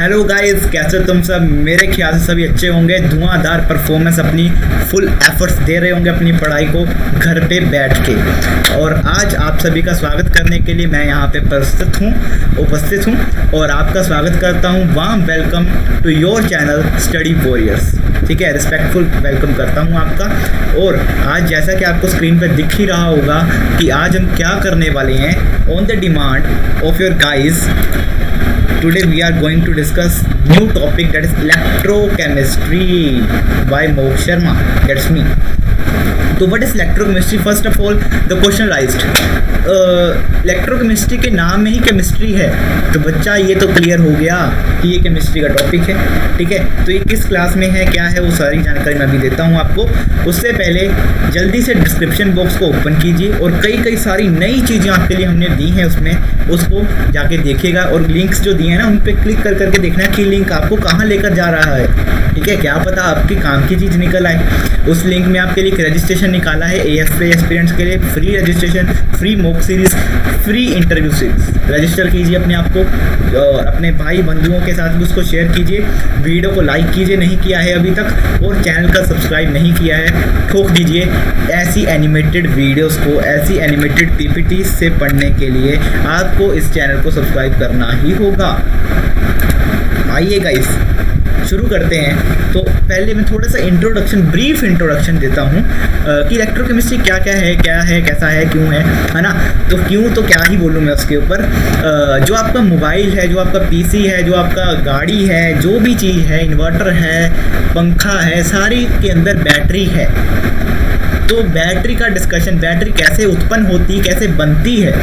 Hello guys, कैसे तुम सब? मेरे ख्याल से सभी अच्छे होंगे। धुआंधार परफॉर्मेंस अपनी फुल एफर्ट्स दे रहे होंगे अपनी पढ़ाई को घर पे बैठ के। और आज आप सभी का स्वागत करने के लिए मैं यहाँ पे उपस्थित हूँ और आपका स्वागत करता हूँ। Warm welcome to your channel study warriors. ठीक है, रिस्पेक्टफुल वेलकम करता हूँ आपका। और आज जैसा कि आपको स्क्रीन पे दिख ही रहा होगा कि आज हम क्या करने वाले हैं। On the demand of your guys, today we are going to discuss new topic, that is electrochemistry by Moksh Sharma. That's me. तो what is electrochemistry? First of all, the question raised. Electrochemistry के नाम में ही chemistry है, तो बच्चा ये तो clear हो गया कि ये केमिस्ट्री का टॉपिक है। ठीक है, तो ये किस क्लास में है, क्या है, वो सारी जानकारी मैं अभी देता हूँ आपको। उससे पहले जल्दी से डिस्क्रिप्शन बॉक्स को ओपन कीजिए और कई सारी नई चीज़ें आपके लिए हमने दी हैं, उसको जाके देखिएगा। और लिंक्स जो दिए हैं ना, उन पर क्लिक कर करके देखना कि लिंक आपको कहाँ लेकर जा रहा है। ठीक है, क्या पता आपकी काम की चीज़ निकल आए। उस लिंक में आपके लिए एक रजिस्ट्रेशन निकाला है AFA एस्पिरेंट्स के लिए, free registration, free mock series, free interview series. Register कीजिए अपने आप को और अपने भाई बंधुओं के साथ भी उसको शेयर कीजिए। वीडियो को लाइक कीजिए नहीं किया है अभी तक, और चैनल का सब्सक्राइब नहीं किया है ठोक दीजिए। ऐसी एनिमेटेड वीडियोस को, ऐसी एनिमेटेड PPT से पढ़ने के लिए आपको इस चैनल को सब्सक्राइब करना ही होगा। आइए गाइस, शुरू करते हैं। तो पहले मैं थोड़ा सा ब्रीफ इंट्रोडक्शन देता हूँ कि इलेक्ट्रोकेमिस्ट्री क्या है, कैसा है, क्यों है ना। तो क्यों तो क्या ही बोलूँ मैं उसके ऊपर। जो आपका मोबाइल है, जो आपका PC है, जो आपका गाड़ी है, जो भी चीज़ है, इन्वर्टर है, पंखा है, सारी के अंदर बैटरी है। तो बैटरी का डिस्कशन, बैटरी कैसे उत्पन्न होती है, कैसे बनती है,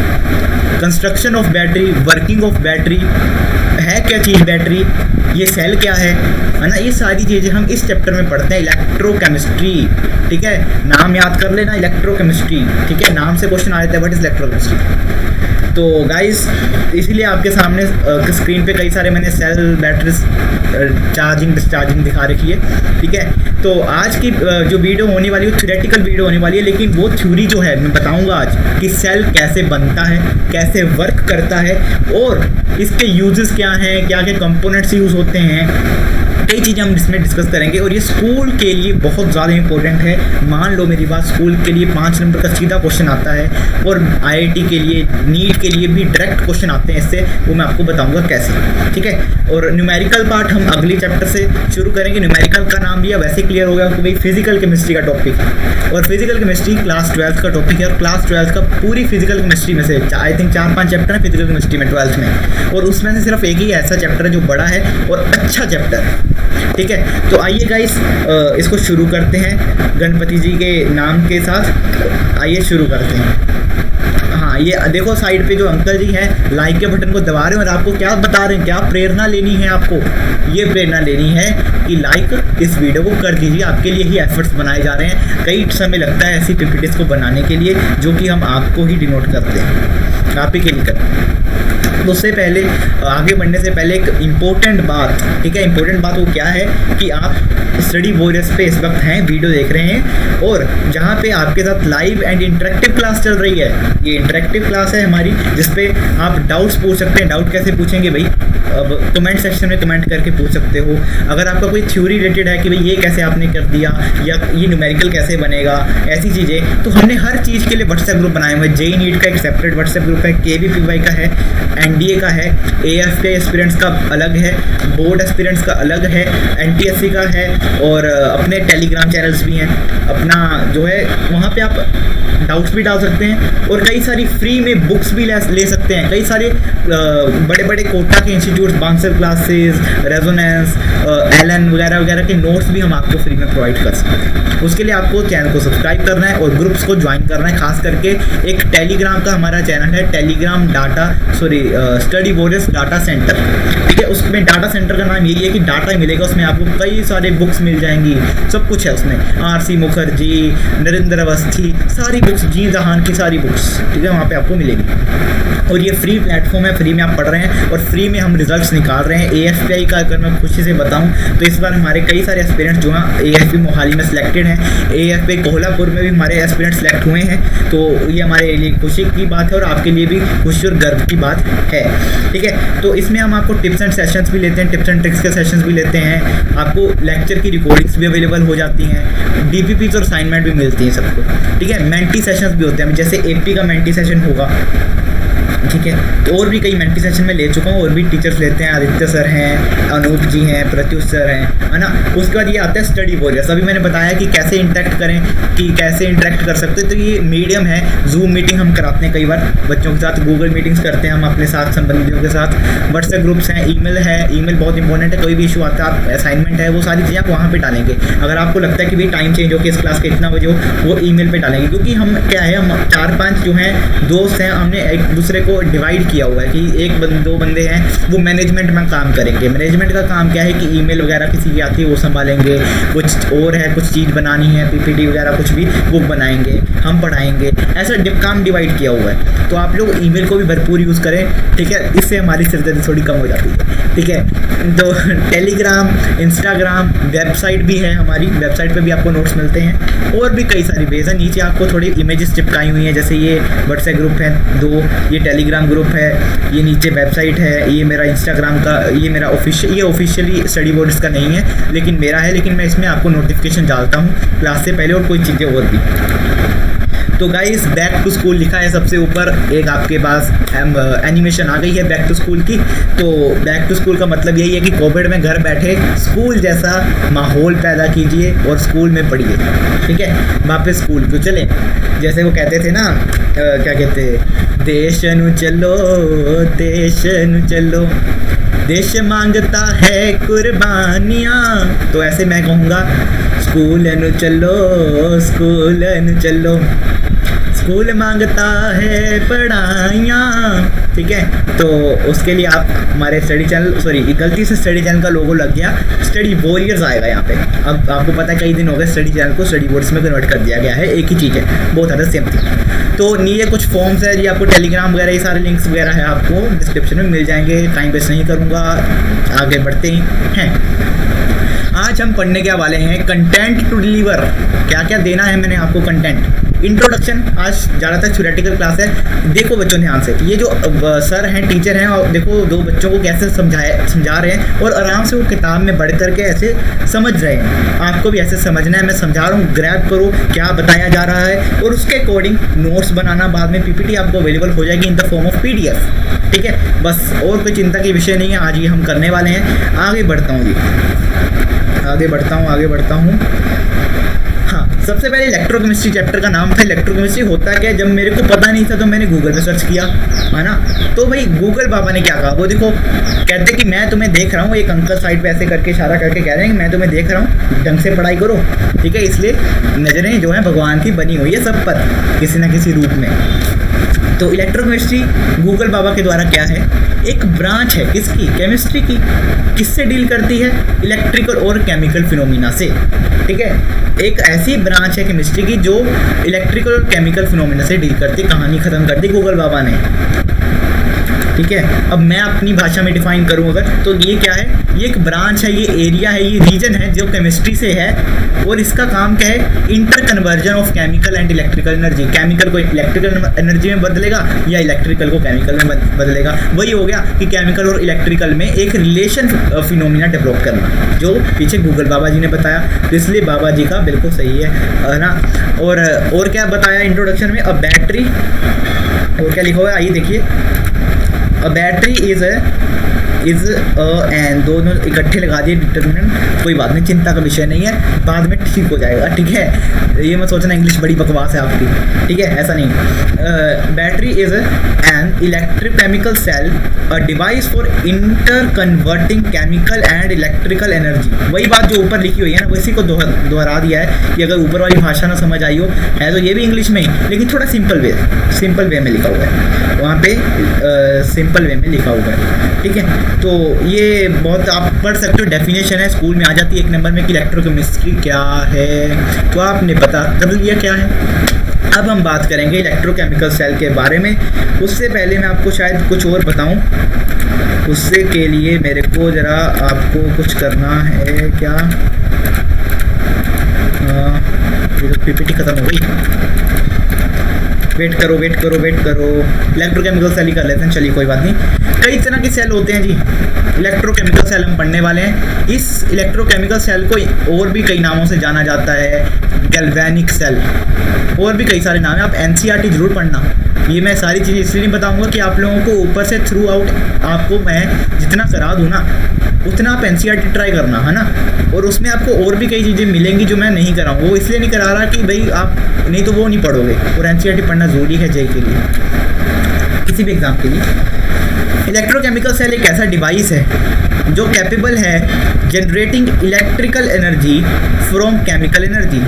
construction of battery, working of battery, है क्या चीज़ बैटरी, ये सेल क्या है ना, ये सारी चीज़ें हम इस चैप्टर में पढ़ते हैं। इलेक्ट्रोकेमिस्ट्री, ठीक है, नाम याद कर लेना, इलेक्ट्रोकेमिस्ट्री। ठीक है, नाम से क्वेश्चन आ जाता है, व्हाट इज इलेक्ट्रोकेमिस्ट्री। तो गाइस, इसीलिए आपके सामने स्क्रीन पे कई सारे मैंने सेल, बैटरीज, चार्जिंग, डिस्चार्जिंग दिखा रखी है। ठीक है, तो आज की जो वीडियो होने वाली है वो थ्योरेटिकल वीडियो होने वाली है, लेकिन वो थ्योरी जो है मैं बताऊंगा आज कि सेल कैसे बनता है, कैसे वर्क करता है, और इसके यूजेस क्या हैं, क्या क्या कंपोनेंट्स यूज़ होते हैं। कई चीज़ें हम इसमें डिस्कस करेंगे। और ये स्कूल के लिए बहुत ज़्यादा इंपॉर्टेंट है। मान लो मेरी बात, स्कूल के लिए 5 नंबर का सीधा क्वेश्चन आता है, और IIT के लिए, नीट के लिए भी डायरेक्ट क्वेश्चन आते हैं इससे, वो मैं आपको बताऊंगा कैसे। ठीक है, और न्यूमेरिकल पार्ट हम अगले चैप्टर से शुरू करेंगे। न्यूमेरिकल का नाम लिया, वैसे क्लियर हो गया कि भाई फिजिकल केमिस्ट्री का टॉपिक है, और फिजिकल केमिस्ट्री क्लास 12th का टॉपिक है। और क्लास 12th का पूरी फिजिकल केमिस्ट्री में से आई थिंक 4-5 चैप्टर है फिजिकल केमिस्ट्री में 12th में, और उसमें से सिर्फ एक ही ऐसा चैप्टर है जो बड़ा है और अच्छा चैप्टर है। ठीक है, तो आइए गाइस, इसको शुरू करते हैं गणपति जी के नाम के साथ। आइए शुरू करते हैं। हाँ, ये देखो साइड पे जो अंकल जी हैं, लाइक के बटन को दबा रहे हैं और आपको क्या बता रहे हैं, क्या प्रेरणा लेनी है आपको। ये प्रेरणा लेनी है कि लाइक इस वीडियो को कर दीजिए। आपके लिए ही एफर्ट्स बनाए जा रहे हैं। कई समय लगता है ऐसी PPTs को बनाने के लिए, जो कि हम आपको ही डिनोट करते हैं, आप ही के लिए करते हैं। तो उससे पहले, आगे बढ़ने से पहले एक इम्पोर्टेंट बात, ठीक है, इम्पोर्टेंट बात वो क्या है कि आप स्टडी वॉरियर्स पे इस वक्त हैं, वीडियो देख रहे हैं, और जहाँ पे आपके साथ लाइव एंड इंटरेक्टिव क्लास चल रही है। ये इंटरेक्टिव क्लास है हमारी, जिसपे आप डाउट्स पूछ सकते हैं। डाउट कैसे पूछेंगे भाई? अब कमेंट सेक्शन में कमेंट करके पूछ सकते हो। अगर आपका कोई थ्योरी रिलेटेड है कि भाई ये कैसे आपने कर दिया, या ये न्यूमेरिकल कैसे बनेगा, ऐसी चीज़ें, तो हमने हर चीज़ के लिए व्हाट्सएप ग्रुप बनाए हुए हैं। JEE नीट का एक सेपरेट व्हाट्सएप ग्रुप है, KVPY का है, NDA का है, AFA एस्पिरेंट्स का अलग है, बोर्ड एस्पिरेंट्स का अलग है, NTSC का है, और अपने टेलीग्राम चैनल्स भी हैं अपना जो है, वहाँ पे आप डाउट्स भी डाल सकते हैं। और कई सारी फ्री में बुक्स भी ले सकते हैं। कई सारे बड़े बड़े कोटा के institutes, bouncer classes, resonance, Elon वगैरह वगैरह के नोट्स भी हम आपको फ्री में प्रोवाइड कर सकते हैं। उसके लिए आपको चैनल को सब्सक्राइब करना है और ग्रुप्स को ज्वाइन करना है। खास करके एक टेलीग्राम का हमारा चैनल है, Telegram study warriors data centre. ठीक है, उसमें डाटा सेंटर का नाम यही है कि डाटा ही मिलेगा। उसमें आपको कई सारे बुक्स मिल जाएंगी, सब कुछ है उसमें। RC मुखर्जी, नरेंद्र अवस्थी, सारी बुक्स, जी जहान की सारी बुक्स, ठीक है, वहाँ पे आपको मिलेगी। और ये फ्री प्लेटफॉर्म है, फ्री में आप पढ़ रहे हैं और फ्री में हम रिजल्ट्स निकाल रहे हैं। AFPI का अगर मैं खुशी से बताऊं तो इस बार हमारे कई सारे एस्पिरेंट्स जो हैं AFP मोहाली में सिलेक्टेड हैं, AFP कोल्हापुर में भी हमारे एस्पिरेंट्स सेलेक्ट हुए हैं। तो ये हमारे लिए खुशी की बात है और आपके लिए भी खुशी और गर्व की बात है, ठीक है। तो इसमें हम आपको टिप्स एंड सेशंस भी लेते हैं, टिप्स एंड ट्रिक्स के सेशंस भी लेते हैं, आपको लेक्चर की रिकॉर्डिंग्स भी अवेलेबल हो जाती हैं, डीपीपीज और असाइनमेंट भी मिलती हैं सबको, ठीक है। मेंटी सेशंस भी होते हैं, जैसे एपी का मेंटी सेशन होगा, ठीक है। तो और भी कई मेंटी सेशन में ले चुका हूँ, और भी टीचर्स लेते हैं, आदित्य सर हैं, अनूप जी हैं, प्रत्युष सर हैं, है ना। उसके बाद ये आता है स्टडी वॉरियर्स। अभी मैंने बताया कि कैसे इंटरेक्ट करें, कि कैसे इंटरेक्ट कर सकते हैं। तो ये मीडियम है, जूम मीटिंग हम कराते हैं कई बार बच्चों के साथ, गूगल मीटिंग्स करते हैं हम अपने साथ संबंधियों के साथ, व्हाट्सएप ग्रुप्स हैं, ईमेल है, ईमेल बहुत इंपॉर्टेंट है। कोई भी इशू आता है, आप असाइनमेंट है, वो सारी चीज़ें आप वहाँ पर डालेंगे। अगर आपको लगता है कि भाई टाइम चेंज हो कि इस क्लास के इतना बजे हो, वो ईमेल पे डालेंगे, क्योंकि हम क्या है, हम 4-5 जो हैं दोस्त हैं, हमने एक दूसरे को डिवाइड किया हुआ है कि दो बंदे हैं वो मैनेजमेंट में काम करेंगे। मैनेजमेंट का काम क्या है कि ईमेल वगैरह किसी की आती है वो संभालेंगे, कुछ और है, कुछ चीज़ बनानी है, पीपीटी वगैरह कुछ भी, वो बनाएंगे, हम पढ़ाएंगे, ऐसा काम डिवाइड किया हुआ है। तो आप लोग ईमेल को भी भरपूर यूज़ करें, ठीक है, इससे हमारी सिरदर्दी थोड़ी कम हो जाती है, ठीक है। तो टेलीग्राम, इंस्टाग्राम, वेबसाइट भी है हमारी, वेबसाइट पे भी आपको नोट्स मिलते हैं, और भी कई सारी वेज है। नीचे आपको थोड़ी इमेजेस चिपकाई हुई हैं, जैसे ये व्हाट्सएप ग्रुप है 2, ये टेलीग्राम ग्रुप है, ये नीचे वेबसाइट है, ये मेरा इंस्टाग्राम का, ये मेरा ऑफिशियली स्टडी बोर्ड्स का नहीं है, लेकिन मेरा है, लेकिन मैं इसमें आपको नोटिफिकेशन डालता हूँ क्लास से पहले, और कोई चीज़ें और भी। तो गाइस बैक टू स्कूल लिखा है सबसे ऊपर, एक आपके पास एनिमेशन आ गई है बैक टू स्कूल की। तो बैक टू स्कूल का मतलब यही है कि कोविड में घर बैठे स्कूल जैसा माहौल पैदा कीजिए और स्कूल में पढ़िए, ठीक है। वापस स्कूल क्यों चले, जैसे वो कहते थे ना, क्या कहते, देश नु चलो, देश नु चलो, देश मांगता है कुर्बानियाँ। तो ऐसे मैं कहूँगा, स्कूल नु चलो, स्कूल नु चलो, स्कूल मांगता है पढ़ाइयाँ, ठीक है। तो उसके लिए आप हमारे स्टडी चैनल, सॉरी गलती से स्टडी चैनल का लोगो लग गया, स्टडी वॉरियर्स आएगा यहाँ पे। अब आपको पता है कई दिन हो गए स्टडी चैनल को स्टडी वॉरियर्स में कन्वर्ट कर दिया गया है, एक ही चीज़ है, बहुत ज़्यादा सेम थी। तो नीचे कुछ फॉर्म्स है, ये आपको टेलीग्राम वगैरह, ये सारे लिंक्स वगैरह है, आपको डिस्क्रिप्शन में मिल जाएंगे। टाइम वेस्ट नहीं करूँगा, आगे बढ़ते हैं। आज हम पढ़ने के वाले हैं कंटेंट टू डिलीवर, क्या क्या देना है मैंने आपको कंटेंट। इंट्रोडक्शन, आज ज़्यादातर थ्योरेटिकल क्लास है। देखो बच्चों ध्यान से, ये जो सर हैं, टीचर हैं, और देखो दो बच्चों को कैसे समझा रहे हैं, और आराम से वो किताब में बढ़ करके ऐसे समझ रहे हैं। आपको भी ऐसे समझना है, मैं समझा रहा हूँ, ग्रैब करो क्या बताया जा रहा है, और उसके अकॉर्डिंग नोट्स बनाना। बाद में पीपीटी आपको अवेलेबल हो जाएगी in the form of PDF, ठीक है। बस और कोई चिंता की विषय नहीं है, आज ये हम करने वाले हैं। आगे बढ़ता हूँ जी, आगे बढ़ता हूँ। हाँ, सबसे पहले इलेक्ट्रोकेमिस्ट्री चैप्टर का नाम था इलेक्ट्रोकेमिस्ट्री होता क्या है। जब मेरे को पता नहीं था तो मैंने गूगल पे सर्च किया, है ना। तो भाई गूगल बाबा ने क्या कहा, वो देखो कहते कि मैं तुम्हें देख रहा हूँ, एक अंकल साइड पे ऐसे करके इशारा करके कह रहे हैं कि मैं तुम्हें देख रहा हूँ, ढंग से पढ़ाई करो, ठीक है। इसलिए नज़रें जो हैं भगवान की बनी हुई है सब पर, किसी न किसी रूप में। तो इलेक्ट्रोकेमिस्ट्री गूगल बाबा के द्वारा क्या है, एक ब्रांच है किसकी, केमिस्ट्री की। किससे डील करती है, इलेक्ट्रिकल और केमिकल फिनोमिना से, ठीक है। एक ऐसी ब्रांच है केमिस्ट्री की जो इलेक्ट्रिकल और केमिकल फिनोमिना से डील करती। कहानी ख़त्म कर दी गूगल बाबा ने, ठीक है। अब मैं अपनी भाषा में डिफाइन करूं अगर, तो ये क्या है, ये एक ब्रांच है, ये एरिया है, ये रीजन है जो केमिस्ट्री से है, और इसका काम क्या है, inter conversion of chemical and electrical energy. Chemical को इलेक्ट्रिकल एनर्जी में बदलेगा या इलेक्ट्रिकल को केमिकल में बदलेगा। वही हो गया कि केमिकल और इलेक्ट्रिकल में एक रिलेशन फिनोमिना डेवलप करना, जो पीछे गूगल बाबा जी ने बताया। तो इसलिए बाबा जी का बिल्कुल सही है ना। और क्या बताया इंट्रोडक्शन में, अ बैटरी, और क्या लिखा हुआ है आइए देखिए, अ बैटरी इज एंड, दोनों इकट्ठे लगा दिए डिटर्मिनेंट, कोई बात नहीं, चिंता का विषय नहीं है, बाद में ठीक हो जाएगा, ठीक है। ये मत सोचना इंग्लिश बड़ी बकवास है आपकी, ठीक है, ऐसा नहीं। Battery is an electrochemical cell, a device for inter converting chemical and electrical energy. वही बात जो ऊपर लिखी हुई है ना, उसी को दोहरा दिया है कि अगर ऊपर वाली भाषा ना समझ आई हो, है तो ये भी इंग्लिश में ही, लेकिन थोड़ा सिंपल वे में लिखा हुआ है, वहाँ पे सिंपल वे में लिखा हुआ है, ठीक है। तो ये बहुत आप पढ़ सकते हो, डेफिनेशन है, स्कूल में आ जाती है 1 नंबर में कि इलेक्ट्रोकेमिस्ट्री क्या है, तो आपने पता कर लिया क्या है। अब हम बात करेंगे इलेक्ट्रोकेमिकल सेल के बारे में। उससे पहले मैं आपको शायद कुछ और बताऊं, उससे के लिए मेरे को ज़रा आपको कुछ करना है क्या, ये तो पीपीटी खत्म हो गई, वेट करो, इलेक्ट्रोकेमिकल सेल ही कर लेते हैं, चलिए कोई बात नहीं। कई तरह के सेल होते हैं जी। इलेक्ट्रोकेमिकल सेल हम पढ़ने वाले हैं। इस इलेक्ट्रोकेमिकल सेल को और भी कई नामों से जाना जाता है, गैल्वेनिक सेल, और भी कई सारे नाम हैं। आप एनसीईआरटी जरूर पढ़ना। ये मैं सारी चीज़ें इसलिए नहीं बताऊंगा कि आप लोगों को ऊपर से थ्रू आउट आपको मैं जितना करा दूँ ना उतना आप एनसीईआरटी ट्राई करना, है ना। और उसमें आपको और भी कई चीज़ें मिलेंगी जो मैं नहीं कराऊंगा। वो इसलिए नहीं करा रहा कि भाई आप नहीं तो वो नहीं पढ़ोगे, और एनसीईआरटी पढ़ना ज़रूरी है जेई के लिए, किसी भी एग्ज़ाम के लिए। इलेक्ट्रोकेमिकल सेल एक ऐसा डिवाइस है जो कैपेबल है generating electrical energy from chemical energy.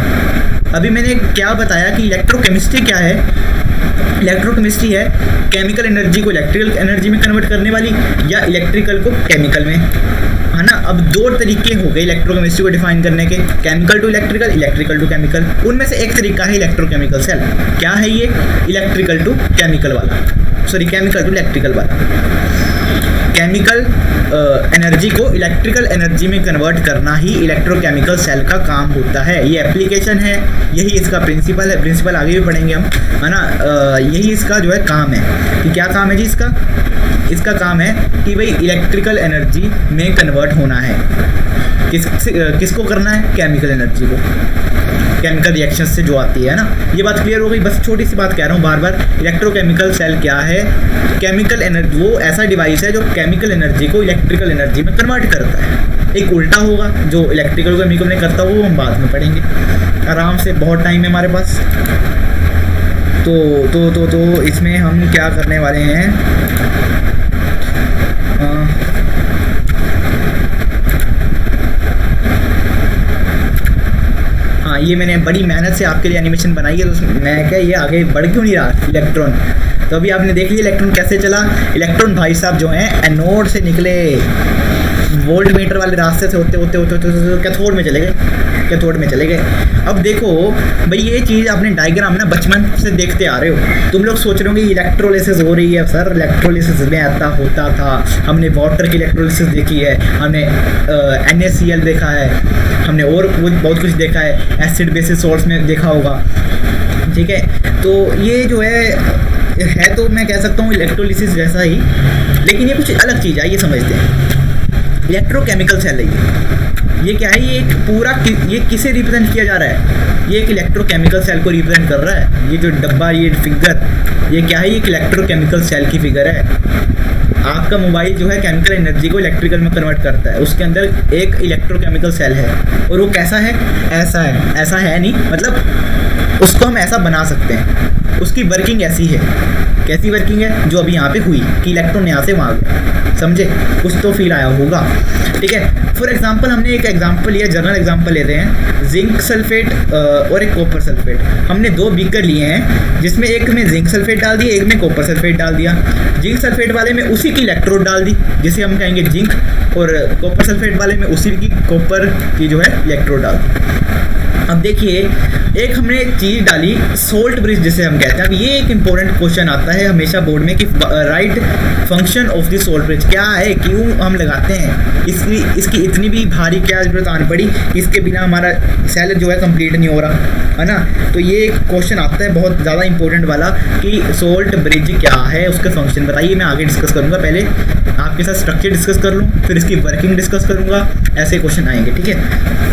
अभी मैंने क्या बताया कि इलेक्ट्रोकेमिस्ट्री क्या है। इलेक्ट्रोकेमिस्ट्री है केमिकल एनर्जी को इलेक्ट्रिकल एनर्जी में कन्वर्ट करने वाली, या इलेक्ट्रिकल को केमिकल में, है ना। अब दो तरीके हो गए इलेक्ट्रोकेमिस्ट्री को डिफाइन करने के, chemical to electrical, electrical to chemical. उनमें से एक तरीका है इलेक्ट्रोकेमिकल सेल। क्या है ये? इलेक्ट्रिकल टू केमिकल वाला, सॉरी केमिकल टू इलेक्ट्रिकल वाला। केमिकल एनर्जी को इलेक्ट्रिकल एनर्जी में कन्वर्ट करना ही इलेक्ट्रोकेमिकल सेल का काम होता है। ये एप्लीकेशन है, यही इसका प्रिंसिपल है। प्रिंसिपल आगे भी पढ़ेंगे हम, है ना। यही इसका जो है काम है कि क्या काम है जी इसका। इसका काम है कि भाई इलेक्ट्रिकल एनर्जी में कन्वर्ट होना है। किसको करना है? केमिकल एनर्जी को, केमिकल रिएक्शन से जो आती है ना। ये बात क्लियर हो गई। बस छोटी सी बात कह रहा हूँ बार बार। इलेक्ट्रोकेमिकल सेल क्या है? केमिकल एनर्जी, वो ऐसा डिवाइस है जो केमिकल एनर्जी को इलेक्ट्रिकल एनर्जी में कन्वर्ट करता है। एक उल्टा होगा जो इलेक्ट्रिकल को केमिकल में करता है, वो हम बाद में पढ़ेंगे आराम से, बहुत टाइम है हमारे पास। तो इसमें हम क्या करने वाले हैं, ये मैंने बड़ी मेहनत से आपके लिए एनिमेशन बनाई है। तो मैं क्या, ये आगे बढ़ क्यों नहीं रहा इलेक्ट्रॉन। तो अभी आपने देख लिया इलेक्ट्रॉन कैसे चला। इलेक्ट्रॉन भाई साहब जो हैं एनोड से निकले, वोल्ट मीटर वाले रास्ते से होते कैथोड में चले गए, कैथोड में चले गए। अब देखो भाई, ये चीज़ आपने डायग्राम ना बचपन से देखते आ रहे हो। तुम लोग सोच रहे होंगे इलेक्ट्रोलिसिस हो रही है सर, इलेक्ट्रोलिसिस में ऐसा होता था। हमने वाटर की इलेक्ट्रोलिसिस देखी है, हमने NaCl देखा है, हमने और बहुत कुछ देखा है, एसिड बेसिस सॉल्ट्स में देखा होगा, ठीक है। तो ये जो है तो मैं कह सकता हूँ इलेक्ट्रोलिसिस जैसा ही, लेकिन ये कुछ अलग चीज़ है। ये समझते हैं इलेक्ट्रोकेमिकल सेल है ये क्या है, ये एक पूरा ये किसे रिप्रेजेंट किया जा रहा है? ये एक इलेक्ट्रोकेमिकल सेल को रिप्रेजेंट कर रहा है। ये जो डब्बा, ये फिगर, ये क्या है? ये एक इलेक्ट्रोकेमिकल सेल की फिगर है। आपका मोबाइल जो है केमिकल एनर्जी को इलेक्ट्रिकल में कन्वर्ट करता है, उसके अंदर एक इलेक्ट्रोकेमिकल सेल है। और वो कैसा है? ऐसा है। ऐसा है नहीं, मतलब उसको हम ऐसा बना सकते हैं। उसकी वर्किंग ऐसी है। कैसी वर्किंग है? जो अभी यहाँ पे हुई कि इलेक्ट्रॉन यहाँ से वहाँ गया, समझे? कुछ तो फील आया होगा, ठीक है। फॉर एग्जांपल हमने एक एग्जांपल लिया, जनरल एग्जांपल लेते हैं, जिंक सल्फेट और एक कॉपर सल्फेट। हमने दो बीकर लिए हैं, जिसमें एक में जिंक सल्फेट डाल दिया, एक में कॉपर सल्फेट डाल दिया। जिंक सल्फेट वाले में उसी की इलेक्ट्रोड डाल दी, जिसे हम कहेंगे जिंक, और कॉपर सल्फेट वाले में उसी की कॉपर की जो है इलेक्ट्रोड डाल दी। अब देखिए, एक हमने चीज़ डाली सोल्ट ब्रिज जिसे हम कहते हैं। अब ये एक इंपॉर्टेंट क्वेश्चन आता है हमेशा बोर्ड में कि right function of the salt bridge क्या है, क्यों हम लगाते हैं, इसकी इतनी भी भारी क्या जरूरत आनी पड़ी, इसके बिना हमारा सेल जो है कंप्लीट नहीं हो रहा, है ना। तो ये एक क्वेश्चन आता है बहुत ज़्यादा इंपॉर्टेंट वाला कि सोल्ट ब्रिज क्या है, उसके फंक्शन बताइए। मैं आगे डिस्कस करूँगा, पहले आपके साथ स्ट्रक्चर डिस्कस कर लूँ, फिर इसकी वर्किंग डिस्कस करूँगा, ऐसे क्वेश्चन आएंगे, ठीक है।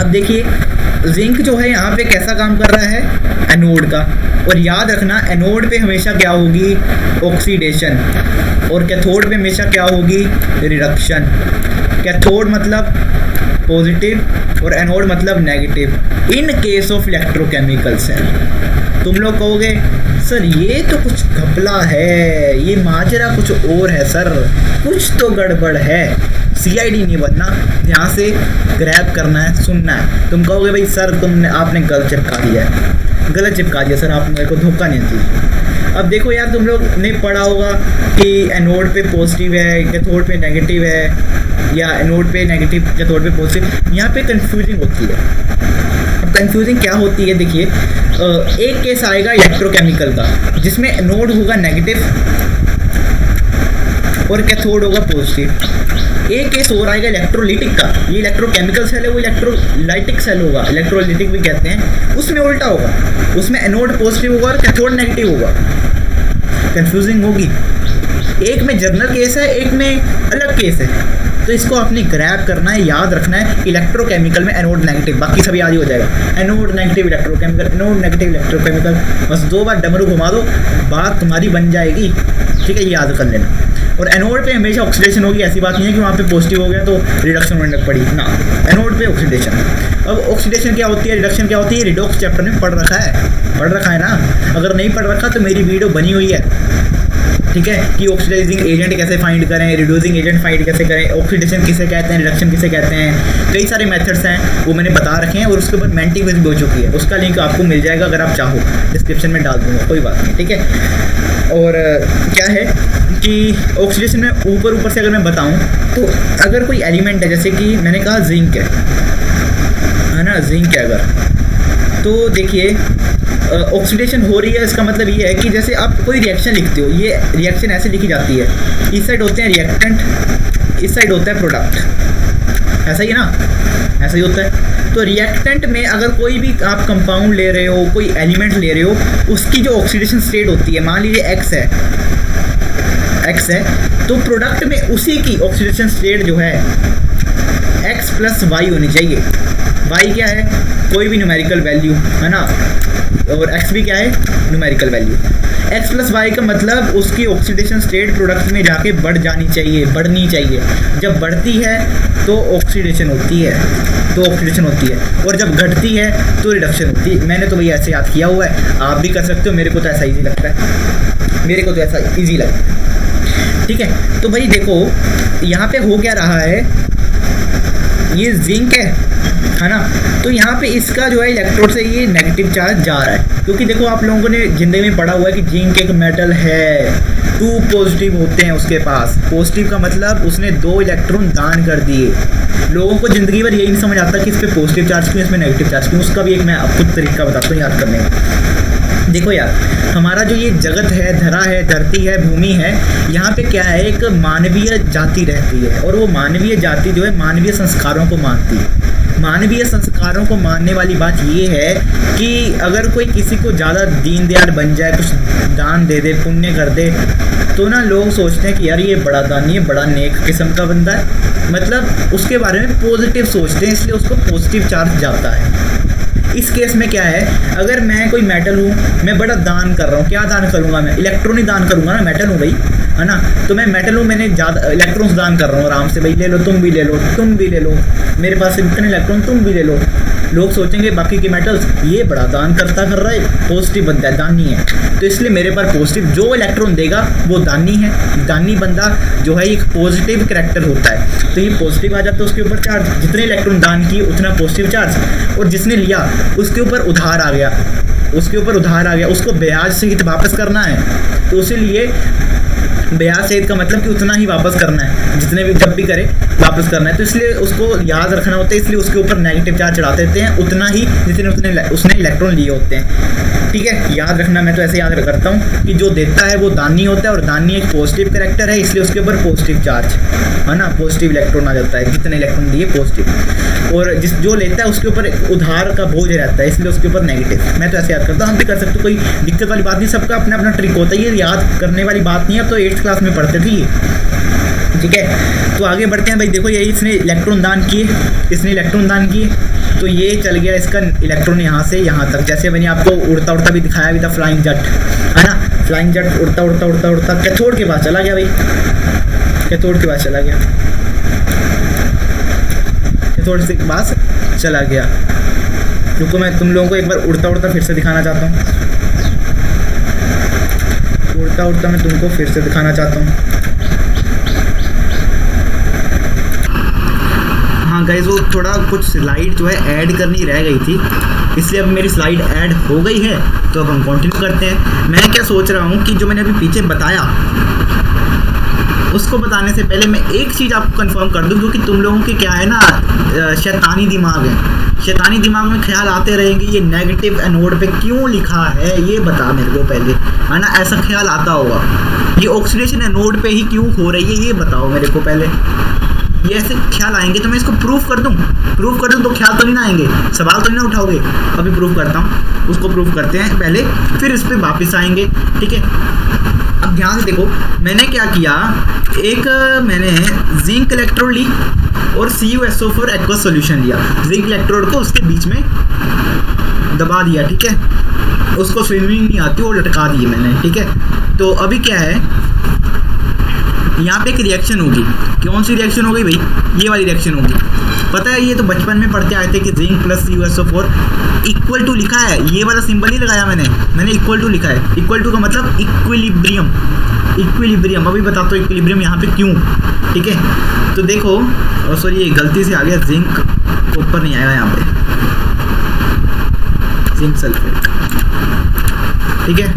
अब देखिए, जिंक जो है यहाँ पे कैसा काम कर रहा है? एनोड का। और याद रखना, एनोड पे हमेशा क्या होगी? ऑक्सीडेशन। और कैथोड पे हमेशा क्या होगी? रिडक्शन। कैथोड मतलब पॉजिटिव और एनोड मतलब negative in case of electrochemical cell. तुम लोग कहोगे सर ये तो कुछ घपला है, ये माजरा कुछ और है सर, कुछ तो गड़बड़ है। CID नहीं बनना, ध्यान से ग्रैब करना है, सुनना है। तुम कहोगे भाई सर आपने गलत चिपका दिया है, गलत चिपका दिया सर, आपने मेरे को धोखा नहीं चाहिए। अब देखो यार, तुम लोग ने पढ़ा होगा कि एनोड पे पॉजिटिव है, कैथोड पे नेगेटिव है, या एनोड पे नेगेटिव, कैथोड पे पॉजिटिव। यहाँ पे कंफ्यूजिंग होती है। अब कंफ्यूजिंग क्या होती है? देखिए, एक केस आएगा इलेक्ट्रोकेमिकल का जिसमें एनोड होगा नेगेटिव और कैथोड होगा पॉजिटिव। एक केस और आएगा इलेक्ट्रोलिटिक का। ये इलेक्ट्रोकेमिकल सेल है, वो इलेक्ट्रोलाइटिक सेल होगा, इलेक्ट्रोलिटिक भी कहते हैं। उसमें उल्टा होगा, उसमें एनोड पॉजिटिव होगा और कैथोड नेगेटिव होगा। कंफ्यूजिंग होगी। एक में जनरल केस है, एक में अलग केस है। तो इसको आपने ग्रैब करना है, याद रखना है। इलेक्ट्रोकेमिकल में एनोड नेगेटिव, बाकी सब याद ही हो जाएगा। Anode negative electrochemical, anode negative electrochemical, बस 2 बार डमरू घुमा दो, बात तुम्हारी बन जाएगी। ठीक है, ये याद कर लेना। और एनोड पे हमेशा ऑक्सीडेशन होगी, ऐसी बात नहीं है कि वहाँ पे पॉजिटिव हो गया तो रिडक्शन होने पड़ी ना, एनोड पे ऑक्सीडेशन। अब ऑक्सीडेशन क्या होती है, रिडक्शन क्या होती है, रिडॉक्स चैप्टर में पढ़ रखा है ना। अगर नहीं पढ़ रखा तो मेरी वीडियो बनी हुई है, ठीक है, कि ऑक्सीडाइजिंग एजेंट कैसे फाइंड करें, रिड्यूसिंग एजेंट फाइंड कैसे करें, ऑक्सीडेशन किसे कहते हैं, रिडक्शन किसे कहते हैं, कई सारे मेथड्स हैं वो मैंने बता रखे हैं। और उसके ऊपर मेंटिंग भी हो चुकी है, उसका लिंक आपको मिल जाएगा अगर आप चाहो, डिस्क्रिप्शन में डाल दूँगा, कोई बात नहीं। ठीक है, और क्या है कि ऑक्सीडेशन में ऊपर से अगर मैं बताऊँ तो अगर कोई एलिमेंट है, जैसे कि मैंने कहा जिंक है ना, जिंक है अगर, तो देखिए ऑक्सीडेशन हो रही है, इसका मतलब ये है कि जैसे आप कोई रिएक्शन लिखते हो, ये रिएक्शन ऐसे लिखी जाती है, इस साइड होते हैं रिएक्टेंट, इस साइड होता है प्रोडक्ट, ऐसा ही ना, ऐसा ही होता है। तो रिएक्टेंट में अगर कोई भी आप कंपाउंड ले रहे हो, कोई एलिमेंट ले रहे हो, उसकी जो ऑक्सीडेशन स्टेट होती है, मान लीजिए एक्स है, तो प्रोडक्ट में उसी की ऑक्सीडेशन स्टेट जो है x + y होनी चाहिए। y क्या है, कोई भी न्यूमेरिकल वैल्यू है ना, और x भी क्या है, न्यूमेरिकल वैल्यू। x + y का मतलब उसकी ऑक्सीडेशन स्टेट प्रोडक्ट में जाके बढ़नी चाहिए। जब बढ़ती है तो ऑक्सीडेशन होती है, और जब घटती है तो रिडक्शन होती है। मैंने तो भैया ऐसे याद किया हुआ है, आप भी कर सकते हो, मेरे को तो ऐसा ईजी लगता है, ठीक है। तो भाई देखो यहाँ पे हो क्या रहा है, ये जिंक है ना, तो यहाँ पे इसका जो है इलेक्ट्रोड से ये नेगेटिव चार्ज जा रहा है, क्योंकि देखो आप लोगों ने जिंदगी में पढ़ा हुआ है कि जिंक एक मेटल है, 2 पॉजिटिव होते हैं उसके पास। पॉजिटिव का मतलब उसने 2 इलेक्ट्रॉन दान कर दिए। लोगों को जिंदगी भर यही नहीं समझ आता कि इस पर पॉजिटिव चार्ज क्यों, इसमें नेगेटिव चार्ज क्यों। उसका भी एक मैं आपको तरीका बताता हूँ याद करने का। देखो यार, हमारा जो ये जगत है, धरा है, धरती है, भूमि है, यहाँ पे क्या है, एक मानवीय जाति रहती है, और वो मानवीय जाति जो है मानवीय संस्कारों को मानती है। मानवीय संस्कारों को मानने वाली बात ये है कि अगर कोई किसी को ज़्यादा दीन दयाल बन जाए, कुछ दान दे दे, पुण्य कर दे, तो ना लोग सोचते हैं कि यार ये बड़ा दानी है, बड़ा नेक किस्म का बंदा है, मतलब उसके बारे में पॉजिटिव सोचते हैं, इसलिए उसको पॉजिटिव चार्ज जाता है। इस केस में क्या है, अगर मैं कोई मेटल हूँ, मैं बड़ा दान कर रहा हूँ, क्या दान करूँगा मैं, इलेक्ट्रॉन ही दान करूँगा ना, मेटल हूँ भाई, है ना। तो मैं मेटल हूँ, मैंने ज़्यादा इलेक्ट्रॉन्स दान कर रहा हूँ आराम से, भाई ले लो, तुम भी ले लो, मेरे पास इतने इलेक्ट्रॉन, तुम भी ले लो। लोग सोचेंगे बाकी के मेटल्स ये बड़ा दान कर रहा है, पॉजिटिव बनता है, दानी है, तो इसलिए मेरे पर पॉजिटिव जो इलेक्ट्रॉन देगा वो दानी है। दानी बंदा जो है एक पॉजिटिव कैरेक्टर होता है, तो ये पॉजिटिव आ जाता है उसके ऊपर चार्ज, जितने इलेक्ट्रॉन दान किए उतना पॉजिटिव चार्ज, और जिसने लिया उसके ऊपर उधार आ गया, उसको ब्याज सहित वापस करना है, तो इसीलिए ब्याज सहित का मतलब कि उतना ही वापस करना है, जितने भी जब भी करे वापस करना है, तो इसलिए उसको याद रखना होता है, इसलिए उसके ऊपर नेगेटिव चार्ज चढ़ा देते हैं, उतना ही जितने उसने इलेक्ट्रॉन लिए होते हैं। ठीक है, याद रखना, मैं तो ऐसे याद करता हूँ कि जो देता है वो दानी होता है, और दानी एक पॉजिटिव कैरेक्टर है, इसलिए उसके ऊपर पॉजिटिव चार्ज है ना, पॉजिटिव इलेक्ट्रॉन आ जाता है, जितने इलेक्ट्रॉन दिए पॉजिटिव, और जो लेता है उसके ऊपर उधार का बोझ रहता है, इसलिए उसके ऊपर नेगेटिव। मैं तो ऐसे याद करता हूँ, हम भी कर सकते हो, कोई दिक्कत वाली बात नहीं, सबका अपना अपना ट्रिक होता है, ये याद करने वाली बात नहीं है। अब तो 8th क्लास में पढ़ते थे ये, ठीक है। तो आगे बढ़ते हैं भाई, देखो ये इसने इलेक्ट्रॉन दान किए, तो ये चल गया इसका इलेक्ट्रॉन यहाँ से यहाँ तक, जैसे मैंने आपको उड़ता भी दिखाया भी था, फ्लाइंग जट है ना, फ्लाइंग जट उड़ता कैथोड के पास चला गया भाई, कैथोड के पास चला गया। रुको मैं तुम लोगों को एक बार उड़ता फिर से दिखाना चाहता हूँ, मैं तुमको फिर से दिखाना चाहता हूँ। हाँ गाइस, वो थोड़ा कुछ स्लाइड जो है ऐड करनी रह गई थी, इसलिए अब मेरी स्लाइड ऐड हो गई है, तो अब हम कंटिन्यू करते हैं। मैं क्या सोच रहा हूँ कि जो मैंने अभी पीछे बताया, उसको बताने से पहले मैं एक चीज़ आपको कंफर्म कर दूँ, क्योंकि तुम लोगों के क्या है ना, शैतानी दिमाग है, शैतानी दिमाग में ख्याल आते रहेंगे ये नेगेटिव एनोड पे क्यों लिखा है, ये बता मेरे को पहले, है ना, ऐसा ख्याल आता होगा, ये ऑक्सीडेशन एनोड पे ही क्यों हो रही है, ये बताओ मेरे को पहले। ये ऐसे ख्याल आएंगे तो मैं इसको प्रूफ कर दूं तो ख्याल तो नहीं ना आएंगे, सवाल तो नहीं ना उठाओगे। अभी प्रूफ करता हूँ, उसको प्रूफ करते हैं पहले, फिर इस पर वापस आएंगे, ठीक है। अब अब ध्यान से देखो, मैंने क्या किया, एक मैंने जिंक इलेक्ट्रोड ली और CuSO4 एक्वस सॉल्यूशन लिया, जिंक इलेक्ट्रोड को उसके बीच में दबा दिया, ठीक है, उसको स्विमिंग नहीं आती वो लटका दी मैंने, ठीक है। तो अभी क्या है, यहाँ पे एक रिएक्शन होगी, कौन सी रिएक्शन होगी भाई, ये वाली रिएक्शन होगी। पता है ये तो बचपन में पढ़ते आए थे कि zinc plus CuSO4 equal to लिखा है, ये वाला सिंबल नहीं लगाया मैंने इक्वल टू लिखा है। इक्वल टू का मतलब इक्विलिब्रियम, इक्विलिब्रियम। अभी बताता हूँ इक्विलिब्रियम यहाँ पे क्यों, ठीक है। तो देखो, सॉरी ये गलती से आ गया, जिंक ऊपर नहीं आएगा यहाँ पे, जिंक सल्फेट, ठीक है,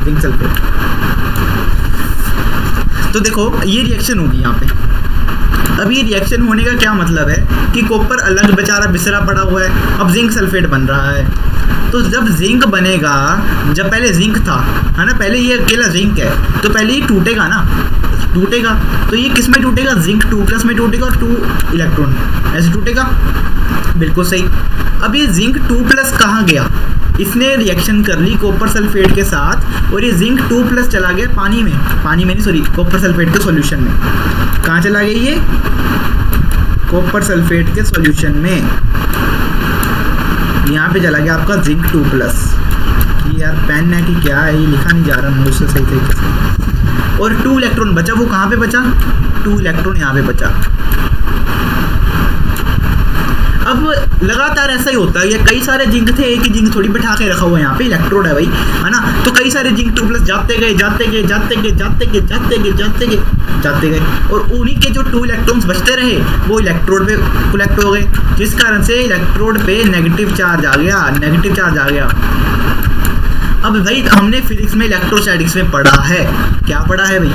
जिंक सल्फेट। तो देखो ये रिएक्शन होगी यहाँ पे। अब ये रिएक्शन होने का क्या मतलब है कि कॉपर अलग बेचारा बिसरा पड़ा हुआ है, अब जिंक सल्फेट बन रहा है। तो जब जिंक बनेगा, जब पहले जिंक था, है ना, पहले ये अकेला जिंक है, तो पहले ये टूटेगा ना, टूटेगा। तो ये किस में टूटेगा, जिंक 2+ में टूटेगा और 2 इलेक्ट्रॉन ऐसे टूटेगा, बिल्कुल सही। अब ये जिंक 2+ कहाँ गया, इसने रिएक्शन कर ली कॉपर सल्फेट के साथ और ये जिंक 2+ चला गया पानी में, पानी में नहीं सॉरी, कॉपर सल्फेट के सॉल्यूशन में। कहाँ चला गया ये, कॉपर सल्फेट के सॉल्यूशन में, यहाँ पे चला गया आपका जिंक 2+। ये यार पेन है कि क्या है, ये लिखा नहीं जा रहा मुझसे सही तरीके से। और 2 इलेक्ट्रॉन बचा, वो कहाँ पे बचा, 2 इलेक्ट्रॉन यहाँ पे बचा। अब लगातार ऐसा ही होता है, ये कई सारे जिंक थे, एक ही जिंक थोड़ी बिठा के रखा हुआ है, यहाँ पे इलेक्ट्रोड है भाई, है ना। तो कई सारे जिंक 2+ जाते गए और उन्हीं के जो 2 इलेक्ट्रॉन्स बचते रहे वो इलेक्ट्रोड पे कलेक्ट हो गए, जिस कारण से इलेक्ट्रोड पे नेगेटिव चार्ज आ गया। अब भाई हमने फिजिक्स में इलेक्ट्रोस्टैटिक्स में पढ़ा है, क्या पढ़ा है भाई,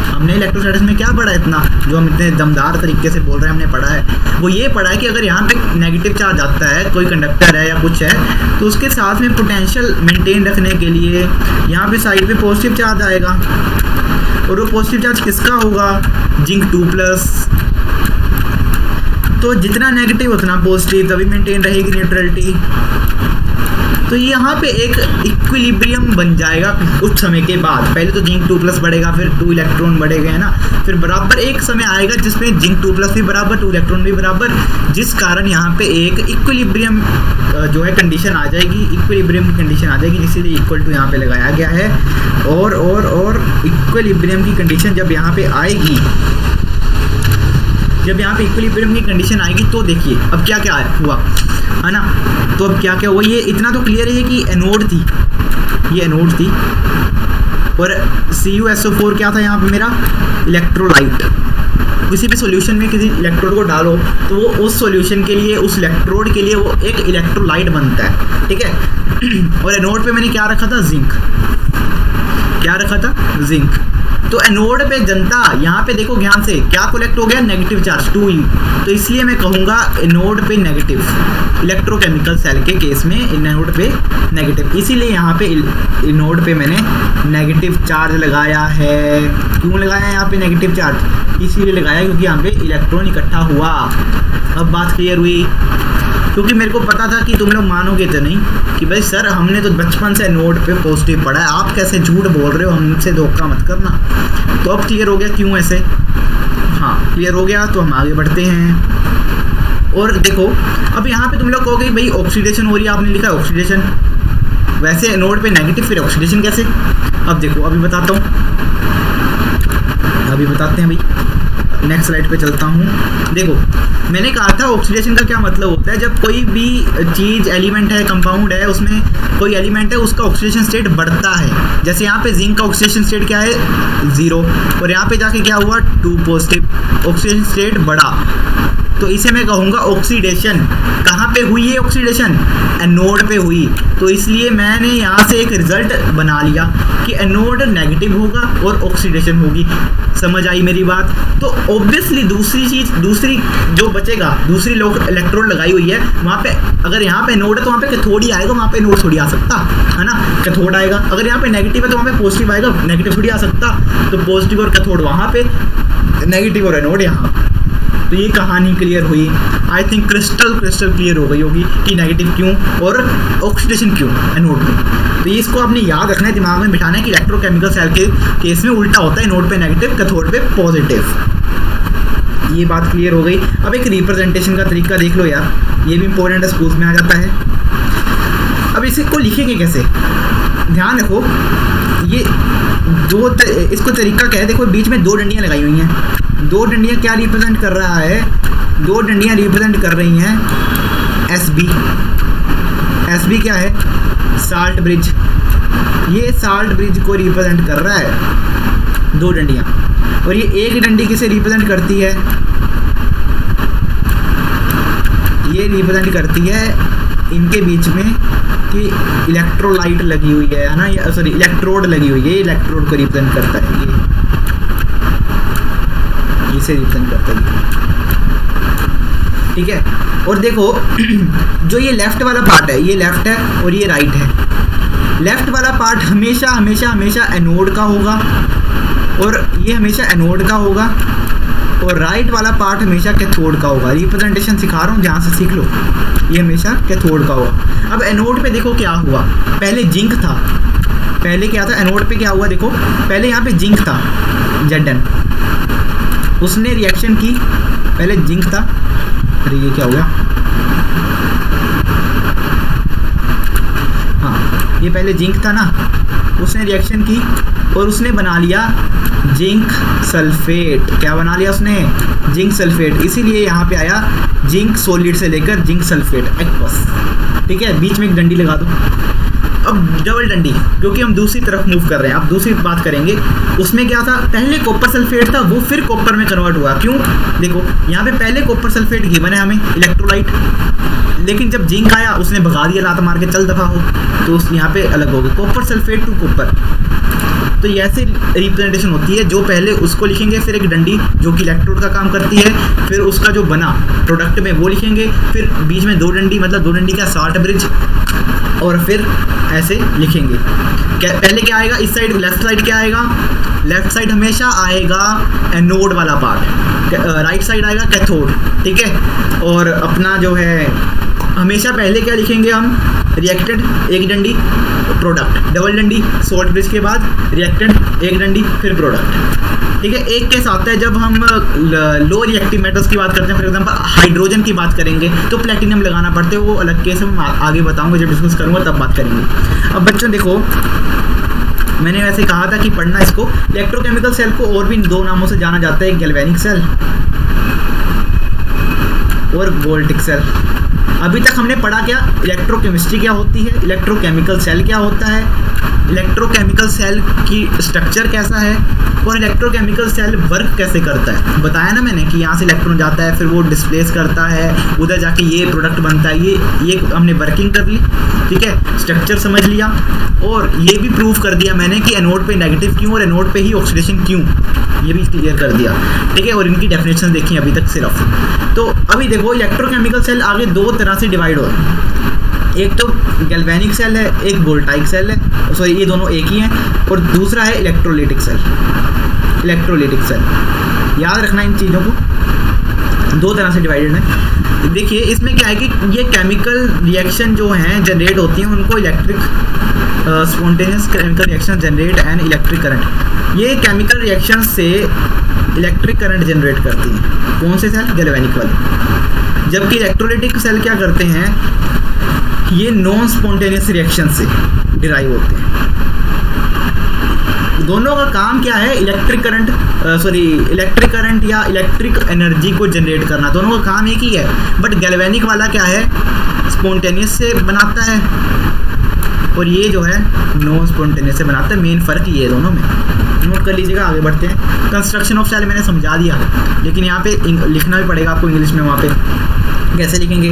हमने इलेक्ट्रोस्टैटिक्स में क्या पढ़ा है, इतना जो हम इतने दमदार तरीके से बोल रहे हैं, हमने पढ़ा है वो ये पढ़ा है कि अगर यहाँ पे नेगेटिव चार्ज आता है, कोई कंडक्टर है या कुछ है, तो उसके साथ में पोटेंशियल मेंटेन रखने के लिए यहाँ पे साइड पे पॉजिटिव चार्ज आएगा, और वो पॉजिटिव चार्ज किसका होगा, जिंक 2+। तो जितना नेगेटिव उतना पॉजिटिव, तभी मेंटेन रहेगी न्यूट्रलिटी। तो यहाँ पे एक इक्विलिब्रियम बन जाएगा कुछ समय के बाद। पहले तो जिंक 2+ बढ़ेगा, फिर 2 इलेक्ट्रॉन बढ़ेगा, है ना, फिर बराबर एक समय आएगा जिसमें जिंक 2+ भी बराबर, 2 इलेक्ट्रॉन भी बराबर, जिस कारण यहाँ पे एक इक्विलिब्रियम जो है कंडीशन आ जाएगी, इक्विलिब्रियम की कंडीशन आ जाएगी, इसीलिए इक्वल टू यहाँ पे लगाया गया है। और इक्विलिब्रियम की कंडीशन जब यहाँ पे आएगी, जब यहाँ पे इक्विलिब्रियम की कंडीशन आएगी, तो देखिए अब क्या क्या हुआ, है ना। तो अब क्या क्या हुआ, ये इतना तो क्लियर है कि एनोड थी, ये एनोड थी, और CuSO4 क्या था यहाँ पे मेरा, इलेक्ट्रोलाइट। किसी भी सॉल्यूशन में किसी इलेक्ट्रोड को डालो तो वो उस सॉल्यूशन के लिए, उस इलेक्ट्रोड के लिए वो एक इलेक्ट्रोलाइट बनता है, ठीक है। और एनोड पे मैंने क्या रखा था, जिंक, क्या रखा था, जिंक। तो एनोड पे जनता, यहाँ पे देखो ध्यान से, क्या कलेक्ट हो गया, नेगेटिव चार्ज 2U। तो इसलिए मैं कहूँगा एनोड पे नेगेटिव, इलेक्ट्रोकेमिकल सेल के केस में एनोड पे नेगेटिव, इसीलिए यहाँ पे एनोड पे मैंने नेगेटिव चार्ज लगाया है। क्यों लगाया यहाँ पे नेगेटिव चार्ज, इसीलिए लगाया क्योंकि यहाँ पे इलेक्ट्रॉन इकट्ठा हुआ। अब बात क्लियर हुई, क्योंकि मेरे को पता था कि तुम लोग मानोगे तो नहीं कि भाई सर हमने तो बचपन से नोड पे पॉजिटिव पढ़ा है, आप कैसे झूठ बोल रहे हो, हमसे धोखा मत करना। तो अब क्लियर हो गया क्यों ऐसे, हाँ क्लियर हो गया। तो हम आगे बढ़ते हैं और देखो अब यहाँ पे तुम लोग कहोगे भाई ऑक्सीडेशन हो रही है, आपने लिखा है ऑक्सीडेशन, वैसे नोड पे नेगेटिव फिर ऑक्सीडेशन कैसे। अब देखो अभी बताता हूँ, अभी बताते हैं भाई, नेक्स्ट स्लाइड पे चलता हूँ। देखो मैंने कहा था ऑक्सीडेशन का क्या मतलब होता है, जब कोई भी चीज़ एलिमेंट है, कंपाउंड है, उसमें कोई एलिमेंट है, उसका ऑक्सीडेशन स्टेट बढ़ता है। जैसे यहाँ पे जिंक का ऑक्सीडेशन स्टेट क्या है 0, और यहाँ पे जाके क्या हुआ 2 पॉजिटिव, ऑक्सीडेशन स्टेट बढ़ा। तो इसे मैं कहूँगा ऑक्सीडेशन। कहाँ पे हुई है ऑक्सीडेशन, एनोड पे हुई। तो इसलिए मैंने यहाँ से एक रिजल्ट बना लिया कि एनोड नेगेटिव होगा और ऑक्सीडेशन होगी। समझ आई मेरी बात। तो ऑब्वियसली दूसरी चीज़, दूसरी जो बचेगा, दूसरी इलेक्ट्रोड लगाई हुई है वहाँ पे, अगर यहाँ पे एनोड है तो वहाँ पे कैथोड ही आएगा, वहाँ पे एनोड थोड़ी आ सकता है ना, कैथोड आएगा। अगर यहाँ पे नेगेटिव है तो वहाँ पे पॉजिटिव आएगा, नेगेटिव थोड़ी आ सकता। तो पॉजिटिव और कैथोड वहाँ पे, नेगेटिव और एनोड यहाँ। तो ये कहानी क्लियर हुई। आई थिंक क्रिस्टल क्लियर हो गई होगी कि नेगेटिव क्यों और ऑक्सीडेशन क्यों एनोड में। तो ये इसको आपने याद रखना है, दिमाग में बिठाना है कि इलेक्ट्रोकेमिकल सेल के केस में उल्टा होता है, एनोड पे नेगेटिव, कैथोड पे पॉजिटिव। ये बात क्लियर हो गई। अब एक रिप्रेजेंटेशन का तरीका देख लो यार, ये भी इंपॉर्टेंट है, स्कूल्स में आ जाता है। अब इसको लिखेंगे कैसे, ध्यान रखो। ये इसको तरीका क्या है, देखो बीच में 2 डंडियाँ लगाई हुई हैं। 2 डंडियाँ क्या रिप्रेजेंट कर रहा है, 2 डंडियाँ रिप्रेजेंट कर रही हैं एसबी क्या है, साल्ट ब्रिज। ये साल्ट ब्रिज को रिप्रेजेंट कर रहा है 2 डंडियाँ। और ये एक डंडी किसे रिप्रेजेंट करती है, ये रिप्रेजेंट करती है इनके बीच में कि इलेक्ट्रोलाइट लगी हुई है ना, या सॉरी इलेक्ट्रोड लगी हुई है, ये इलेक्ट्रोड को रिप्रेजेंट करता है, ये इसे रिप्रेजेंट करता है, ठीक है। और देखो जो ये लेफ्ट वाला पार्ट है, ये लेफ्ट है और ये राइट है। लेफ्ट वाला पार्ट हमेशा हमेशा हमेशा एनोड का होगा, और ये हमेशा एनोड का होगा, और राइट वाला पार्ट हमेशा कैथोड का होगा। रिप्रेजेंटेशन सिखा रहा हूँ, ध्यान से सीख लो। ये हमेशा कैथोड का होगा। अब एनोड पे देखो क्या हुआ, पहले जिंक था, पहले क्या था एनोड पे क्या हुआ, देखो पहले यहाँ पे जिंक था Zn, उसने रिएक्शन की, पहले जिंक था, अरे ये क्या हो गया, हाँ ये पहले जिंक था ना, उसने रिएक्शन की और उसने बना लिया जिंक सल्फेट। क्या बना लिया उसने, जिंक सल्फेट। इसीलिए यहाँ पे आया जिंक सॉलिड से लेकर जिंक सल्फेट एक्वस, ठीक है। बीच में एक डंडी लगा दो। अब डबल डंडी, क्योंकि हम दूसरी तरफ मूव कर रहे हैं, अब दूसरी बात करेंगे। उसमें क्या था, पहले कॉपर सल्फेट था, वो फिर कॉपर में कन्वर्ट हुआ। क्यों, देखो यहाँ पे पहले कॉपर सल्फेट गिवन है हमें इलेक्ट्रोलाइट, लेकिन जब जिंक आया उसने भगा दिया लात मार के, चल दफा हो, तो उस यहाँ पे अलग हो गई कॉपर सल्फेट टू कॉपर। तो ये ऐसे रिप्रेजेंटेशन होती है, जो पहले उसको लिखेंगे, फिर एक डंडी जो कि इलेक्ट्रोड का काम करती है, फिर उसका जो बना प्रोडक्ट में वो लिखेंगे, फिर बीच में 2 डंडी, मतलब 2 डंडी का साल्ट ब्रिज, और फिर ऐसे लिखेंगे। पहले क्या आएगा इस साइड, लेफ्ट साइड क्या आएगा, लेफ्ट साइड हमेशा आएगा एनोड वाला पार्ट, राइट साइड आएगा कैथोड, ठीक है। और अपना जो है हमेशा पहले क्या लिखेंगे हम, रिएक्टेंट एक डंडी, प्रोडक्ट डबल डंडी, सॉल्ट ब्रिज के बाद रिएक्टेंट एक डंडी, फिर प्रोडक्ट, ठीक है। एक केस आता है जब हम लो रिएक्टिव मेटल्स की बात करते हैं, फॉर एग्जांपल हाइड्रोजन की बात करेंगे तो प्लेटिनम लगाना पड़ता है, वो अलग केस हम आगे बताऊंगा, जब डिस्कस करूंगा तब बात करेंगे। अब बच्चों देखो, मैंने वैसे कहा था कि पढ़ना इसको। इलेक्ट्रोकेमिकल सेल को और भी 2 नामों से जाना जाता है, गैल्वेनिक सेल और वोल्टिक सेल। अभी तक हमने पढ़ा क्या, इलेक्ट्रोकेमिस्ट्री क्या होती है, इलेक्ट्रोकेमिकल सेल क्या होता है, इलेक्ट्रोकेमिकल सेल की स्ट्रक्चर कैसा है, और इलेक्ट्रोकेमिकल सेल वर्क कैसे करता है। बताया ना मैंने कि यहाँ से इलेक्ट्रॉन जाता है, फिर वो डिस्प्लेस करता है, उधर जाके ये प्रोडक्ट बनता है। ये हमने वर्किंग कर ली, ठीक है, स्ट्रक्चर समझ लिया, और ये भी प्रूव कर दिया मैंने कि एनोड पे नेगेटिव क्यों और एनोड पे ही ऑक्सीडेशन क्यों, ये भी क्लियर कर दिया, ठीक है। और इनकी डेफिनेशन देखी अभी तक सिर्फ। तो अभी देखो इलेक्ट्रोकेमिकल सेल आगे 2 तरह से डिवाइड हो रहे हैं, एक तो गैल्वेनिक सेल है, एक वोल्टाइक सेल है, सॉरी ये दोनों एक ही हैं, और दूसरा है इलेक्ट्रोलाइटिक सेल। इलेक्ट्रोलाइटिक सेल याद रखना, इन चीज़ों को 2 तरह से डिवाइडेड है। देखिए इसमें क्या है कि ये केमिकल रिएक्शन जो हैं जनरेट होती हैं, उनको electric spontaneous chemical reaction generate and electric current. ये केमिकल रिएक्शन से इलेक्ट्रिक करंट जनरेट करती हैं। कौन से सेल, गैल्वेनिक वाले। जबकि इलेक्ट्रोलाइटिक सेल क्या करते हैं, ये नॉन स्पॉन्टेनियस रिएक्शन से डिराइव होते हैं। दोनों का काम क्या है, इलेक्ट्रिक करंट या इलेक्ट्रिक एनर्जी को जनरेट करना, दोनों का काम एक ही है। बट गैल्वेनिक वाला क्या है, स्पॉन्टेनियस से बनाता है, और ये जो है नॉन स्पॉन्टेनियस से बनाता है। मेन फ़र्क ये है दोनों में, नोट कर लीजिएगा। आगे बढ़ते हैं। कंस्ट्रक्शन ऑफ सेल मैंने समझा दिया, लेकिन यहाँ पे लिखना भी पड़ेगा आपको इंग्लिश में। वहाँ पे कैसे लिखेंगे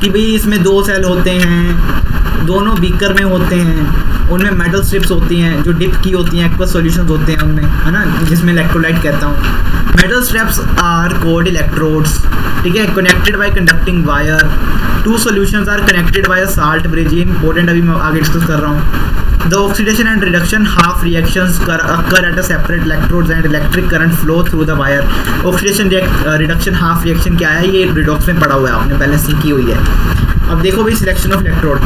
कि भाई इसमें 2 सेल होते हैं, दोनों बीकर में होते हैं, उनमें मेटल स्ट्रिप्स होती हैं जो डिप की होती हैं, एक्वस सॉल्यूशंस होते हैं उनमें, है ना, जिसमें इलेक्ट्रोलाइट कहता हूँ। Metal strips are called electrodes, ठीक है, connected by conducting wire. 2 solutions are connected by a salt bridge. ये इंपॉर्टेंट, अभी मैं आगे डिस्कस कर रहा हूँ। The oxidation and reduction half reactions occur at a separate electrodes and electric current flow through the wire. Oxidation reduction half reaction क्या है, ये redox में पढ़ा हुआ है, आपने बैलेंसिंग की हुई है। अब देखो भाई selection of electrode,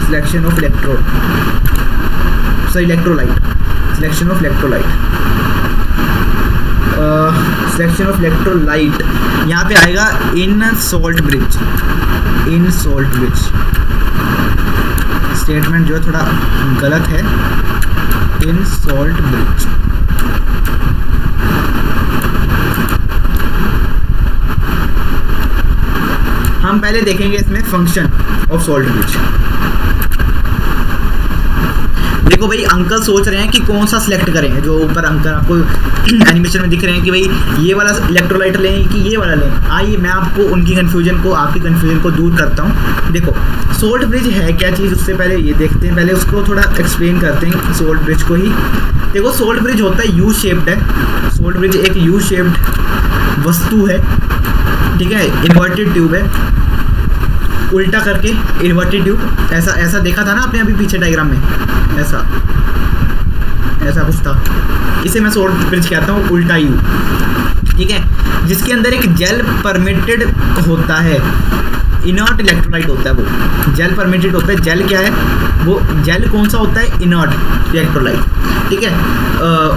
selection of electrode, sorry electrolyte, selection of electrolyte, selection of electrolyte यहाँ पे आएगा इन सोल्ट ब्रिज, इन सोल्ट ब्रिज। स्टेटमेंट जो है थोड़ा गलत है, इन सोल्ट ब्रिज। हम पहले देखेंगे इसमें फंक्शन ऑफ सोल्ट ब्रिज। देखो भाई अंकल सोच रहे हैं कि कौन सा सिलेक्ट करें, जो ऊपर अंकल आपको एनिमेशन में दिख रहे हैं कि भाई ये वाला इलेक्ट्रोलाइट लें कि ये वाला लें। आइए मैं आपको उनकी कन्फ्यूजन को, आपकी कन्फ्यूजन को दूर करता हूँ। देखो सोल्ट ब्रिज है क्या चीज़, उससे पहले ये देखते हैं, पहले उसको थोड़ा एक्सप्लेन करते हैं सोल्ट ब्रिज को ही। देखो सोल्ट ब्रिज होता है यू शेप्ड है, सोल्ट ब्रिज एक यू शेप्ड वस्तु है, ठीक है, इन्वर्टेड ट्यूब है, उल्टा करके इन्वर्टेड ट्यूब, ऐसा ऐसा देखा था ना आपने अभी पीछे डायग्राम में, ऐसा ऐसा कुछ था, इसे मैं सोल्ट ब्रिज कहता हूँ, उल्टा यू, ठीक है, जिसके अंदर एक जेल परमिटेड होता है, इनर्ट इलेक्ट्रोलाइट होता है, वो जेल परमिटेड होता है। जेल क्या है, वो जेल कौन सा होता है, इनर्ट इलेक्ट्रोलाइट, ठीक है।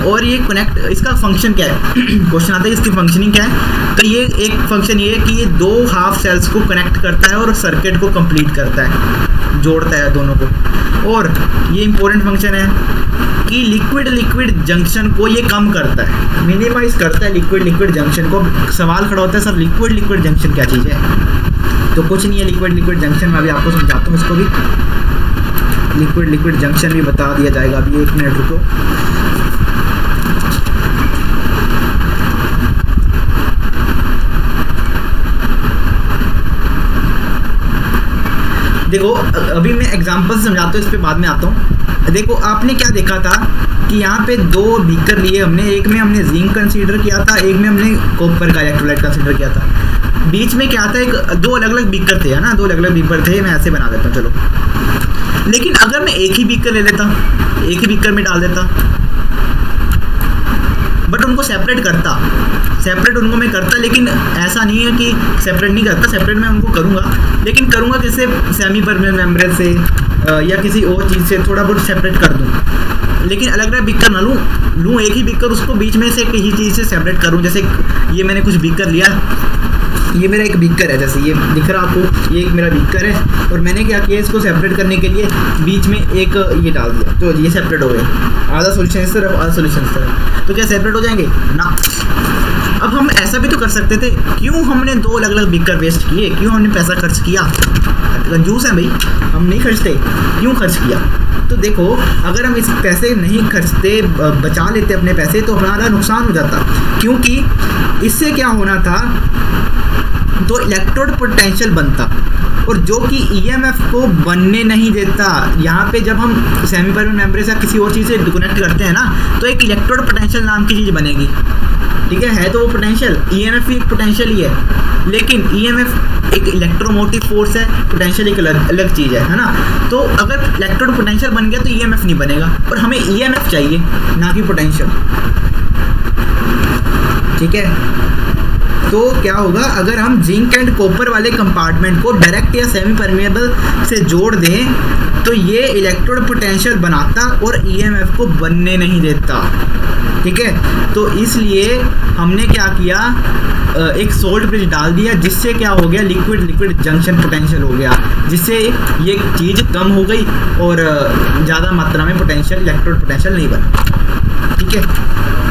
और ये कनेक्ट, इसका फंक्शन क्या है क्वेश्चन आता है इसकी फंक्शनिंग क्या है, तो ये एक फंक्शन ये है कि ये दो हाफ सेल्स को कनेक्ट करता है और सर्किट को कंप्लीट करता है, जोड़ता है दोनों को। और ये इंपॉर्टेंट फंक्शन है कि लिक्विड लिक्विड जंक्शन को ये कम करता है, मिनिमाइज करता है लिक्विड लिक्विड जंक्शन को। सवाल खड़ा होता है सर लिक्विड लिक्विड जंक्शन क्या चीज़ है, तो कुछ नहीं है लिक्विड लिक्विड जंक्शन, मैं अभी आपको समझाता हूँ इसको भी। लिक्विड लिक्विड जंक्शन भी बता दिया जाएगा, अभी 1 मिनट रुको। देखो अभी मैं एग्जांपल से समझाता हूँ, इस पे बाद में आता हूँ। देखो आपने क्या देखा था कि यहाँ पे 2 बीकर लिए हमने, एक में हमने जिंक कंसीडर किया था, एक में हमने कॉपर का इलेक्ट्रोलाइट कंसीडर किया था। बीच में क्या था, एक 2 अलग अलग बीकर थे, है ना, 2 अलग अलग बीकर थे, मैं ऐसे बना देता हूँ चलो। लेकिन अगर मैं एक ही बीकर ले लेता, एक ही बीकर में डाल देता, बट उनको सेपरेट करता, सेपरेट उनको मैं करता, लेकिन ऐसा नहीं है कि सेपरेट नहीं करता, सेपरेट मैं उनको करूँगा, लेकिन करूँगा जैसे सेमी परमेबल मेम्ब्रेन से या किसी और चीज़ से थोड़ा बहुत सेपरेट कर दूँ। लेकिन अलग अलग बीकर ना लूँ एक ही बीकर, उसको बीच में से किसी चीज़ से सेपरेट करूँ। जैसे ये मैंने कुछ बीकर लिया, ये मेरा एक बीकर है, जैसे ये दिख रहा आपको, ये एक मेरा बीकर है, और मैंने क्या किया, इसको सेपरेट करने के लिए बीच में एक ये डाल दिया, तो ये सेपरेट हो गए, आधा सॉल्यूशन इस तरफ आधा सॉल्यूशन इस तरफ, तो क्या सेपरेट हो जाएंगे ना। अब हम ऐसा भी तो कर सकते थे, क्यों हमने 2 अलग अलग बीकर वेस्ट किए, क्यों हमने पैसा खर्च किया, कंजूस है भाई, हम नहीं खर्चते, क्यों खर्च किया। तो देखो अगर हम इस पैसे नहीं खर्चते, बचा लेते अपने पैसे, तो हमारा नुकसान हो जाता, क्योंकि इससे क्या होना था, तो इलेक्ट्रोड पोटेंशियल बनता, और जो कि ईएमएफ को बनने नहीं देता। यहाँ पे जब हम सेमी परमेबल मेम्ब्रेन से किसी और चीज़ से कनेक्ट करते हैं ना, तो एक इलेक्ट्रोड पोटेंशियल नाम की चीज़ बनेगी, ठीक है तो वो पोटेंशियल, ईएमएफ भी एक पोटेंशियल ही है, लेकिन ईएमएफ एक इलेक्ट्रोमोटिव फोर्स है, पोटेंशियल एक अलग चीज़ है ना। तो अगर इलेक्ट्रोड पोटेंशियल बन गया तो ईएमएफ नहीं बनेगा, और हमें ईएमएफ चाहिए ना कि पोटेंशियल, ठीक है। तो क्या होगा, अगर हम जिंक एंड कॉपर वाले कंपार्टमेंट को डायरेक्ट या सेमी परमेबल से जोड़ दें, तो ये इलेक्ट्रोड पोटेंशियल बनाता और ईएमएफ को बनने नहीं देता, ठीक है। तो इसलिए हमने क्या किया, एक सोल्ट ब्रिज डाल दिया, जिससे क्या हो गया, लिक्विड लिक्विड जंक्शन पोटेंशियल हो गया, जिससे ये चीज़ कम हो गई और ज़्यादा मात्रा में पोटेंशियल, इलेक्ट्रोड पोटेंशियल नहीं बना, ठीक है,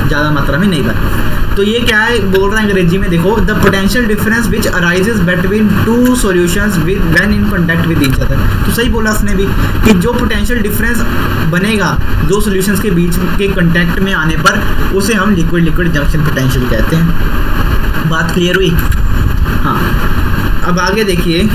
ज़्यादा मात्रा में नहीं बना। तो ये क्या है, बोल रहा है अंग्रेजी में, देखो the potential difference which arises between 2 solutions when in contact with each other. तो सही बोला उसने भी कि जो पोटेंशियल डिफरेंस बनेगा 2 सॉल्यूशंस के बीच के कांटेक्ट में आने पर, उसे हम लिक्विड लिक्विड जंक्शन पोटेंशियल कहते हैं। बात क्लियर हुई? हाँ, अब आगे देखिए,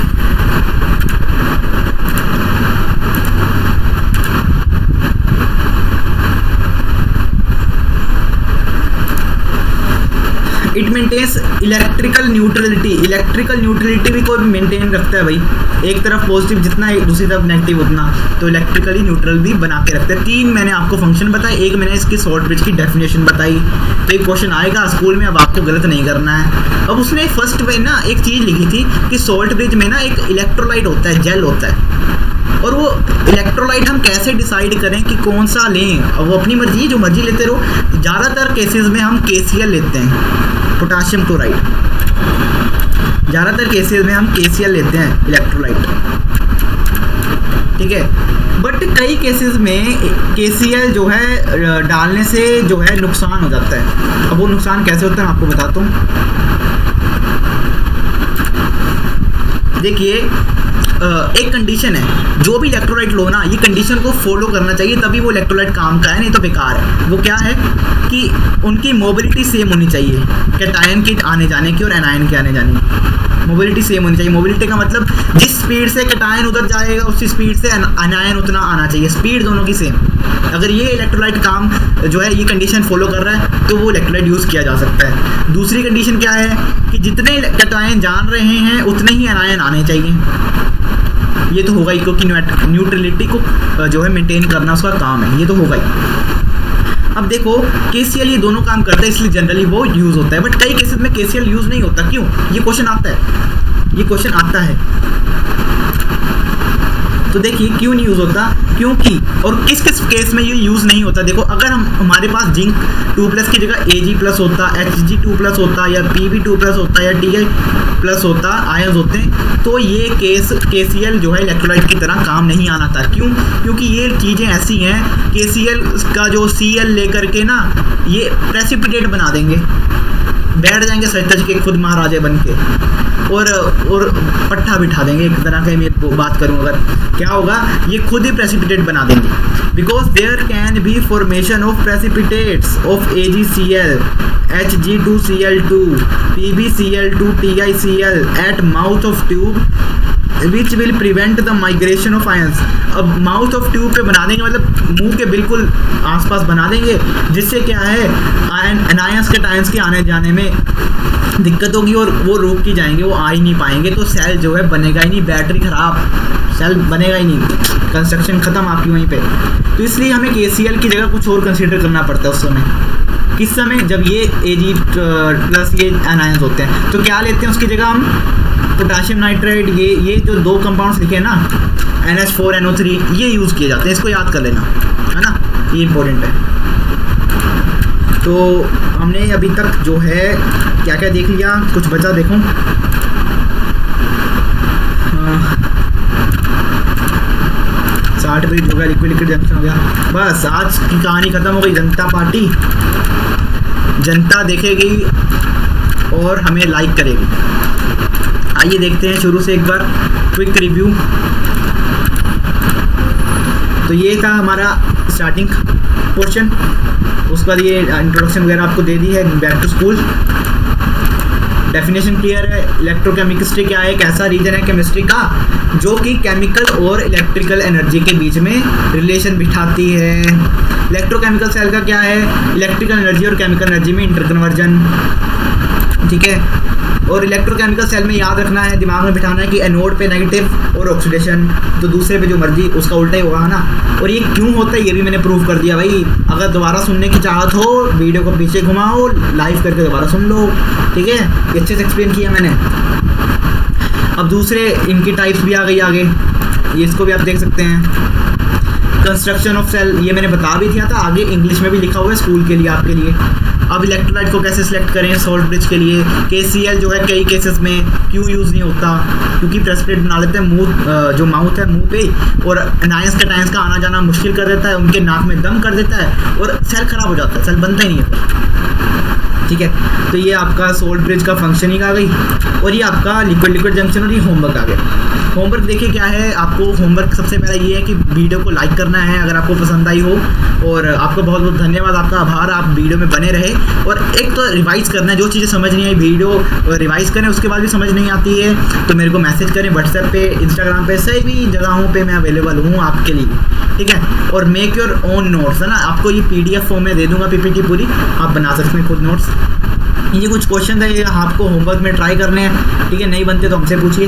it maintains electrical neutrality. Electrical neutrality भी कोई मेंटेन रखता है भाई, एक तरफ पॉजिटिव जितना है दूसरी तरफ नेगेटिव उतना, तो इलेक्ट्रिकली न्यूट्रल भी बना के रखते हैं। 3 मैंने आपको फंक्शन बताए, एक मैंने इसकी सॉल्ट ब्रिज की डेफिनेशन बताई। तो एक क्वेश्चन आएगा स्कूल में, अब आपको गलत नहीं करना है। अब उसने फर्स्ट में ना एक चीज़ लिखी थी कि सॉल्ट ब्रिज में ना एक इलेक्ट्रोलाइट होता है, जेल होता है, और वो इलेक्ट्रोलाइट हम कैसे डिसाइड करें कि कौन सा लें, अब वो अपनी मर्जी, जो मर्जी लेते रहो। ज़्यादातर केसेस में हम KCl लेते हैं, पोटाशियम क्लोराइड। ज़्यादातर केसेस में हम KCl लेते हैं इलेक्ट्रोलाइट, ठीक है। बट कई केसेस में KCl जो है डालने से जो है नुकसान हो जाता है। अब वो नुकसान कैसे होता है मैं आपको बताता हूँ। देखिए एक कंडीशन है, जो भी इलेक्ट्रोलाइट लो ना, ये कंडीशन को फॉलो करना चाहिए, तभी वो इलेक्ट्रोलाइट काम का है, नहीं तो बेकार है। वो क्या है कि उनकी मोबिलिटी सेम होनी चाहिए, कैटायन के आने जाने की और एनायन के आने जाने की मोबिलिटी सेम होनी चाहिए। मोबिलिटी का मतलब जिस स्पीड से कैटायन उधर जाएगा उसी स्पीड से एनायन उतना आना चाहिए, स्पीड दोनों की सेम। अगर ये इलेक्ट्रोलाइट काम जो है ये कंडीशन फॉलो कर रहा है तो वो इलेक्ट्रोलाइट यूज़ किया जा सकता है। दूसरी कंडीशन क्या है कि जितने कैटायन जान रहे हैं उतने ही एनायन आने चाहिए। ये तो होगा ही, क्योंकि न्यूट्रलिटी को जो है मेंटेन करना उसका काम है, ये तो होगा ही। अब देखो KCl ये दोनों काम करता है, इसलिए जनरली वो यूज़ होता है। बट कई केसेस में KCl यूज़ नहीं होता, क्यों? ये क्वेश्चन आता है, ये क्वेश्चन आता है। तो देखिए क्यों नहीं यूज़ होता, क्योंकि और किस किस केस में ये यूज़ नहीं होता। देखो अगर हमारे पास जिंक 2+ की जगह Ag+ होता, Hg2+ होता, या Pb2+ होता, या Ti+ होता, आयंस होते हैं, तो ये केस KCl जो है इलेक्ट्रोलाइट की तरह काम नहीं आना था। क्यों? क्योंकि ये चीज़ें ऐसी हैं, KCl का जो Cl लेकर के ना ये प्रेसिपिटेट बना देंगे, बैठ जाएंगे सच तज के खुद महाराजे बन के, और पट्टा बिठा देंगे एक तरह का। मैं बात करूँ अगर, क्या होगा, ये खुद ही प्रेसिपिटेट बना देंगे, because there can be formation of precipitates of AgCl, Hg2Cl2, PbCl2, TiCl at mouth of tube which will prevent the migration of ions. अब माउथ ऑफ ट्यूब पे बना देंगे, मतलब मुंह के बिल्कुल आसपास बना देंगे, जिससे क्या है एनायंस के टाइम्स के आने जाने में दिक्कत होगी और वो रुक ही जाएंगे, वो आ ही नहीं पाएंगे, तो सेल जो है बनेगा ही नहीं, बैटरी खराब, सेल बनेगा ही नहीं, कंस्ट्रक्शन ख़त्म आपकी वहीं पे। तो इसलिए हमें KCl की जगह कुछ और कंसीडर करना पड़ता है उस समय। किस समय? जब ये Ag+ ये एनायंस होते हैं, तो क्या लेते हैं उसकी जगह हम? पोटाशियम नाइट्राइड, ये जो 2 कंपाउंड्स लिखे हैं ना, NH4NO3, ये यूज़ किए जाते हैं, इसको याद कर लेना, है ना, ये इंपॉर्टेंट है। तो हमने अभी तक जो है क्या क्या देख लिया, कुछ बचा देखो। साल्ट ब्रिज हो गया, लिक्विड जंक्शन हो गया, बस आज की कहानी खत्म हो गई। जनता पार्टी जनता देखेगी और हमें लाइक करेगी। आइए देखते हैं शुरू से एक बार क्विक रिव्यू। तो ये था हमारा स्टार्टिंग पोर्शन, उसके बाद ये इंट्रोडक्शन वगैरह आपको दे दी है, back to school. Definition clear है। इलेक्ट्रोकेमिस्ट्री क्या है, एक ऐसा रीजन है केमिस्ट्री का जो कि केमिकल और इलेक्ट्रिकल एनर्जी के बीच में रिलेशन बिठाती है। इलेक्ट्रोकेमिकल सेल का क्या है, इलेक्ट्रिकल एनर्जी और केमिकल एनर्जी में इंटरकन्वर्जन, ठीक है। और इलेक्ट्रोकेमिकल सेल में याद रखना है, दिमाग में बिठाना है कि एनोड पे नेगेटिव और ऑक्सीडेशन, तो दूसरे पे जो मर्जी उसका उल्टा ही होगा ना। और ये क्यों होता है ये भी मैंने प्रूव कर दिया भाई। अगर दोबारा सुनने की चाहत हो, वीडियो को पीछे घुमाओ, लाइव करके दोबारा सुन लो, ठीक है। अच्छे से एक्सप्लेन किया मैंने। अब दूसरे इनकी टाइप्स भी आ गई आगे, ये इसको भी आप देख सकते हैं। कंस्ट्रक्शन ऑफ सेल ये मैंने बता भी दिया था, आगे इंग्लिश में भी लिखा हुआ है स्कूल के लिए, आपके लिए। अब इलेक्ट्रोलाइट को कैसे सिलेक्ट करें सॉल्ट ब्रिज के लिए। KCl जो है कई केसेस में क्यों यूज़ नहीं होता, क्योंकि प्रेसिपिटेट बना लेते हैं, मुंह जो माउथ है मुंह पे, और एनायंस कैटायंस का आना जाना मुश्किल कर देता है, उनके नाक में दम कर देता है और सेल खराब हो जाता है, सेल बनता ही नहीं है, ठीक है। तो ये आपका सॉल्ट ब्रिज का फंक्शनिंग आ गई, और ये आपका लिक्विड जंक्शन और ये होमवर्क आ गया। होमवर्क देखिए क्या है, आपको होमवर्क सबसे पहले ये है कि वीडियो को लाइक करना है अगर आपको पसंद आई हो, और आपको बहुत बहुत धन्यवाद, आपका आभार, आप वीडियो में बने रहे। और एक तो रिवाइज़ करना है, जो चीज़ें समझ नहीं आई वीडियो रिवाइज़ करें, उसके बाद भी समझ नहीं आती है तो मेरे को मैसेज करें व्हाट्सएप पे, इंस्टाग्राम पे, सही भी जगहों पे मैं अवेलेबल हूँ आपके लिए, ठीक है। और मेक योर ओन नोट्स, है ना, आपको ये PDF फॉर्म में दे दूँगा PPT पूरी, आप बना सकते हैं खुद नोट्स। ये कुछ क्वेश्चन है, ये आपको होमवर्क में ट्राई करने हैं, ठीक है। नहीं बनते तो हमसे पूछिए।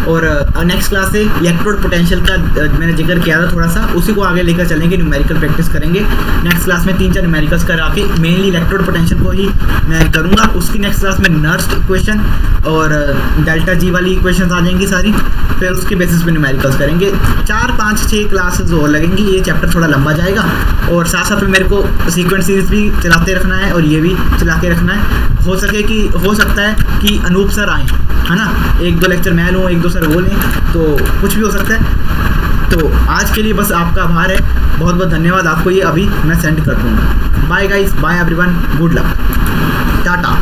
और नेक्स्ट क्लास से इलेक्ट्रोड पोटेंशियल का मैंने जिक्र किया था थोड़ा सा, उसी को आगे लेकर चलेंगे, न्यूमेरिकल प्रैक्टिस करेंगे। नेक्स्ट क्लास में 3-4 न्यूमेरिकल्स करा के मेनली इलेक्ट्रोड पोटेंशियल को ही मैं करूँगा। उसकी नेक्स्ट क्लास में नर्स्ट इक्वेशन और डेल्टा जी वाली इक्वेशन आ जाएंगी सारी, फिर उसके बेसिस पे न्यूमेरिकल्स करेंगे। 4-5-6 क्लासेस और लगेंगी, ये चैप्टर थोड़ा लंबा जाएगा। और साथ साथ में मेरे को सीक्वेंस सीरीज भी चलाते रखना है और ये भी चला के रखना है। हो सकता है कि अनूप सर आए, है ना, 1-2 लेक्चर मैं लूँ, 1-2 सर वो लें, तो कुछ भी हो सकता है। तो आज के लिए बस आपका आभार है, बहुत बहुत धन्यवाद आपको। ये अभी मैं सेंड कर दूँगा। Bye guys, bye everyone, good luck, Tata.